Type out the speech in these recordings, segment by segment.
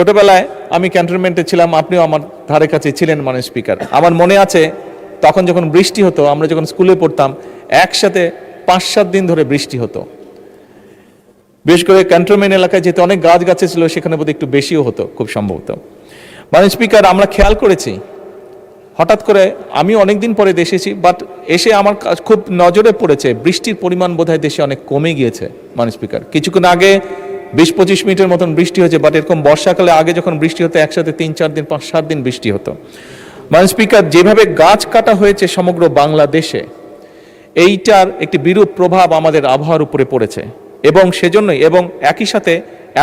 ছোটবেলায় আমি ক্যান্টনমেন্টে ছিলাম, আপনিও আমার ধারে কাছে ছিলেন মাননীয় স্পিকার। আমার মনে আছে তখন যখন বৃষ্টি হতো, আমরা যখন স্কুলে পড়তাম, একসাথে 5-7 দিন ধরে বৃষ্টি হতো। বিশেষ করে ক্যান্টনমেন্ট এলাকায় যেহেতু অনেক গাছ গাছে ছিল, সেখানে বোধহয় একটু বেশিও হতো খুব সম্ভবত। মাননীয় স্পিকার, আমরা খেয়াল করেছি হঠাৎ করে, আমি অনেকদিন পরে দেশে এসেছি, বাট এসে আমার খুব নজরে পড়েছে বৃষ্টির পরিমাণ বোধহয় দেশে অনেক কমে গিয়েছে। মাননীয় স্পিকার, কিছুক্ষণ আগে 20-25 মিনিটের মতন বৃষ্টি হয়েছে, বাট এরকম বর্ষাকালে আগে যখন বৃষ্টি হতো একসাথে 3-4 দিন 5-7 দিন বৃষ্টি হতো। মাননীয় স্পিকার, যেভাবে গাছ কাটা হয়েছে সমগ্র বাংলাদেশে, এইটার একটি বিরূপ প্রভাব আমাদের আবহাওয়ার উপরে পড়েছে, এবং সেজন্যই এবং একই সাথে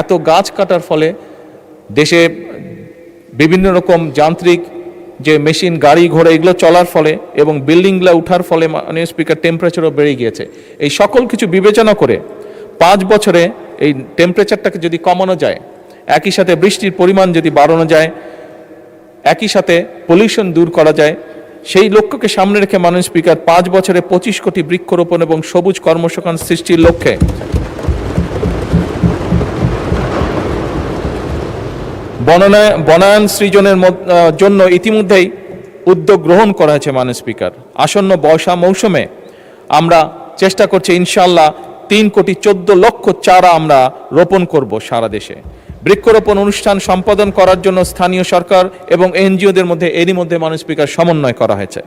এত গাছ কাটার ফলে দেশে বিভিন্ন রকম যান্ত্রিক যে মেশিন, গাড়ি ঘোড়া এগুলো চলার ফলে এবং বিল্ডিংগুলো উঠার ফলে মাননীয় স্পিকার টেম্পারেচারও বেড়ে গিয়েছে। এই সকল কিছু বিবেচনা করে 5 বছরে এই টেম্পারেচারটাকে যদি কমানো যায়, একই সাথে বৃষ্টির পরিমাণ যদি বাড়ানো যায়, একই সাথে পলিউশন দূর করা যায়, সেই লক্ষ্যকে সামনে রেখে মাননীয় স্পিকার 5 বছরে 25 কোটি বৃক্ষরোপণ এবং সবুজ কর্মসংস্থান সৃষ্টির লক্ষ্যে বনায়ন সৃজনের জন্য ইতিমধ্যেই উদ্যোগ গ্রহণ করা হয়েছে। মাননীয় স্পিকার, আসন্ন বর্ষা মৌসুমে আমরা চেষ্টা করছি ইনশাআল্লাহ 3,14,00,000 চারা আমরা রোপণ করব সারা দেশে। বৃক্ষরোপণ অনুষ্ঠান সম্পাদন করার জন্য স্থানীয় সরকার এবং এনজিওদের মধ্যে এরই মধ্যে মাননীয় স্পিকার সমন্বয় করা হয়েছে।